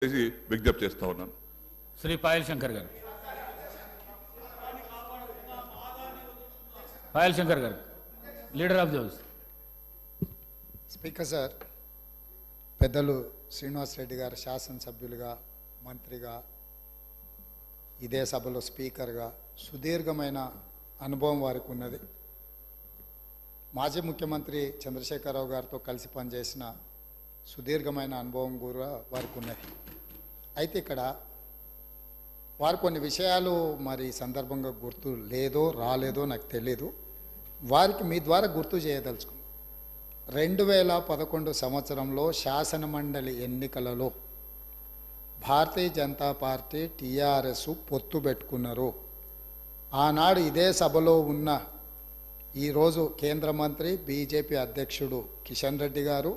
విజ్ఞప్తి చేస్తా ఉన్నాను. శ్రీ పాయల్ శంకర్ గారు. పాయల్ శంకర్ గారు, leader of the house. Speaker sir, పెద్దలు శ్రీనివాస్ రెడ్డి గారు శాసనసభ్యులుగా, మంత్రిగా, ఇదే సభలో స్పీకర్గా సుదీర్ఘమైన అనుభవం వారికి ఉన్నది. మాజీ ముఖ్యమంత్రి చంద్రశేఖరరావు గారితో కలిసి పనిచేసిన సుదీర్ఘమైన అనుభవం కూడా వారికి ఉన్నది. అయితే ఇక్కడ వారు కొన్ని విషయాలు మరి సందర్భంగా గుర్తు లేదో రాలేదో నాకు తెలియదు. వారికి మీ ద్వారా గుర్తు చేయదలుచుకున్నాను. 2011 సంవత్సరంలో శాసనమండలి ఎన్నికలలో భారతీయ జనతా పార్టీ టీఆర్ఎస్ పొత్తు పెట్టుకున్నారు. ఆనాడు ఇదే సభలో ఉన్న ఈరోజు కేంద్ర మంత్రి బీజేపీ అధ్యక్షుడు కిషన్ రెడ్డి గారు,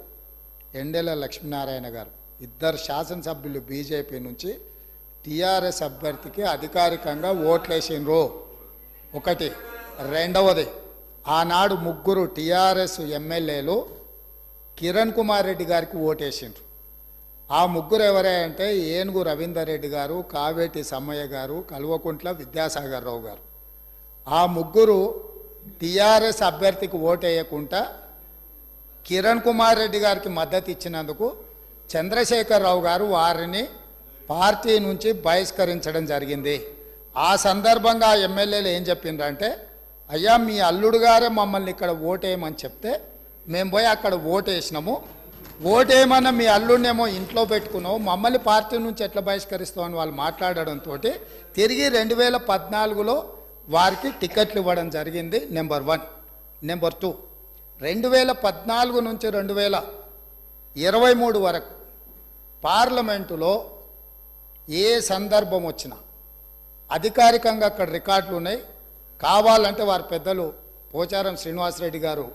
ఎండెల లక్ష్మీనారాయణ గారు, ఇద్దరు శాసనసభ్యులు బీజేపీ నుంచి టీఆర్ఎస్ అభ్యర్థికి అధికారికంగా ఓట్లేసిండ్రు. ఒకటి. రెండవది, ఆనాడు ముగ్గురు టీఆర్ఎస్ ఎమ్మెల్యేలు కిరణ్ కుమార్ రెడ్డి గారికి ఓటేసిండ్రు. ఆ ముగ్గురు ఎవరే అంటే ఏనుగు రవీందర్ రెడ్డి గారు, కావేటి సమ్మయ్య గారు, కల్వకుంట్ల విద్యాసాగర్ రావు గారు. ఆ ముగ్గురు టీఆర్ఎస్ అభ్యర్థికి ఓటేయకుండా కిరణ్ కుమార్ రెడ్డి గారికి మద్దతు ఇచ్చినందుకు చంద్రశేఖరరావు గారు వారిని పార్టీ నుంచి బహిష్కరించడం జరిగింది. ఆ సందర్భంగా ఎమ్మెల్యేలు ఏం చెప్పిండ్రంటే, అయ్యా మీ అల్లుడు గారే మమ్మల్ని ఇక్కడ ఓటేయమని చెప్తే మేము పోయి అక్కడ ఓటేసినాము, ఓటేయమన్నా మీ అల్లుడినేమో ఇంట్లో పెట్టుకున్నావు, మమ్మల్ని పార్టీ నుంచి ఎట్లా బహిష్కరిస్తామని వాళ్ళు మాట్లాడడంతో తిరిగి 2014లో వారికి టికెట్లు ఇవ్వడం జరిగింది. నెంబర్ 1. నెంబర్ 2, 2014 నుంచి 2023 వరకు పార్లమెంటులో ఏ సందర్భం వచ్చినా అధికారికంగా అక్కడ రికార్డులు ఉన్నాయి. కావాలంటే వారి పెద్దలు పోచారం శ్రీనివాసరెడ్డి గారు,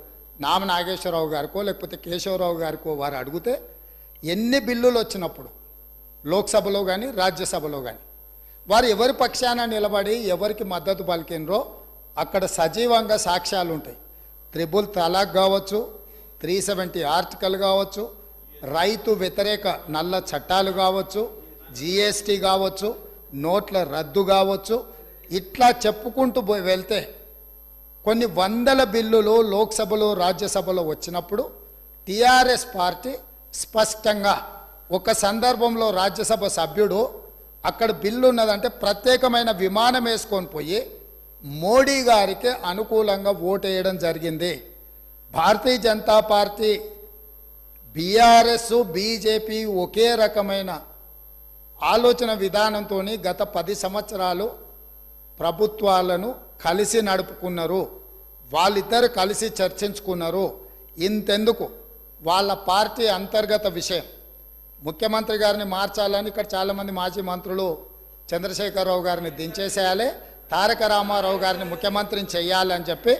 నామ నాగేశ్వరరావు గారికో లేకపోతే కేశవరావు గారికో వారు అడిగితే ఎన్ని బిల్లులు వచ్చినప్పుడు లోక్సభలో కానీ రాజ్యసభలో కానీ వారు ఎవరి పక్షాన నిలబడి ఎవరికి మద్దతు పలికినరో అక్కడ సజీవంగా సాక్ష్యాలు ఉంటాయి. 3 తలాక్ కావచ్చు, 370 ఆర్టికల్ కావచ్చు, రైతు వ్యతిరేక నల్ల చట్టాలు కావచ్చు, జిఎస్టీ కావచ్చు, నోట్ల రద్దు కావచ్చు, ఇట్లా చెప్పుకుంటూ వెళ్తే కొన్ని వందల బిల్లులు లోక్సభలో రాజ్యసభలో వచ్చినప్పుడు టీఆర్ఎస్ పార్టీ స్పష్టంగా ఒక సందర్భంలో రాజ్యసభ సభ్యుడు అక్కడ బిల్లు ఉన్నదంటే ప్రత్యేకమైన విమానం వేసుకొని పోయి మోడీ గారికి అనుకూలంగా ఓటేయడం జరిగింది. Bharatiya Janata party, BRS, BJP ఒకే రకమైన ఆలోచన విధానంతో గత 10 సంవత్సరాలు ప్రభుత్వాలను కలిసి నడుపుకున్నారు. వాళ్ళిద్దరు కలిసి చర్చించుకున్నారు. ఇంతెందుకు, వాళ్ళ పార్టీ అంతర్గత విషయం ముఖ్యమంత్రి గారిని మార్చాలని ఇక్కడ చాలామంది మాజీ మంత్రులు చంద్రశేఖరరావు గారిని దించేసేయాలి, తారక రామారావు గారిని ముఖ్యమంత్రిని చేయాలని చెప్పి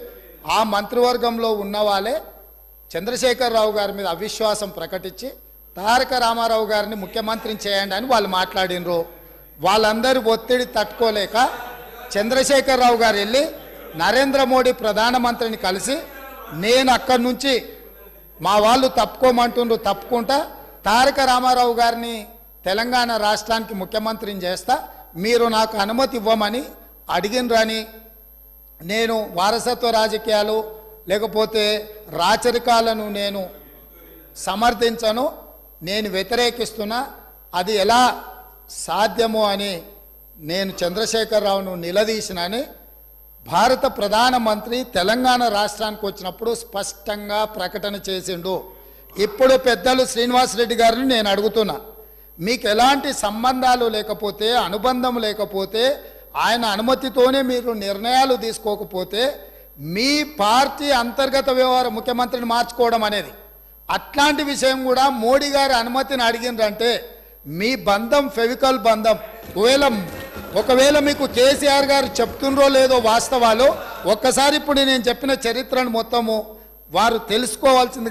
ఆ మంత్రివర్గంలో ఉన్న వాళ్ళే చంద్రశేఖరరావు గారి మీద అవిశ్వాసం ప్రకటించి తారక రామారావు గారిని ముఖ్యమంత్రిని చేయండి అని వాళ్ళు మాట్లాడినరు. వాళ్ళందరూ ఒత్తిడి తట్టుకోలేక చంద్రశేఖరరావు గారు వెళ్ళి నరేంద్ర మోడీ ప్రధానమంత్రిని కలిసి నేను అక్కడి నుంచి మా వాళ్ళు తప్పుకోమంటుండ్రు, తప్పుకుంటా తారక రామారావు గారిని తెలంగాణ రాష్ట్రానికి ముఖ్యమంత్రిని చేస్తా, మీరు నాకు అనుమతి ఇవ్వమని అడిగినరని, నేను వారసత్వ రాజకీయాలు లేకపోతే రాచరికాలను నేను సమర్థించను, నేను వ్యతిరేకిస్తున్నా, అది ఎలా సాధ్యమో అని నేను చంద్రశేఖరరావును నిలదీసినని భారత ప్రధానమంత్రి తెలంగాణ రాష్ట్రానికి వచ్చినప్పుడు స్పష్టంగా ప్రకటన చేసిండు. ఇప్పుడు పెద్దలు శ్రీనివాసరెడ్డి గారిని నేను అడుగుతున్నా, మీకు ఎలాంటి సంబంధాలు లేకపోతే, అనుబంధం లేకపోతే, ఆయన అనుమతితోనే మీరు నిర్ణయాలు తీసుకోకపోతే మీ పార్టీ అంతర్గత వ్యవహారం ముఖ్యమంత్రిని మార్చుకోవడం అనేది, అట్లాంటి విషయం కూడా మోడీ గారి అనుమతిని అడిగిందంటే మీ బంధం ఫెవికల్ బంధం. ఒకవేళ మీకు కేసీఆర్ గారు చెప్తుండ్రో లేదో వాస్తవాలు ఒక్కసారి ఇప్పుడు నేను చెప్పిన చరిత్రను మొత్తము వారు తెలుసుకోవాల్సింది.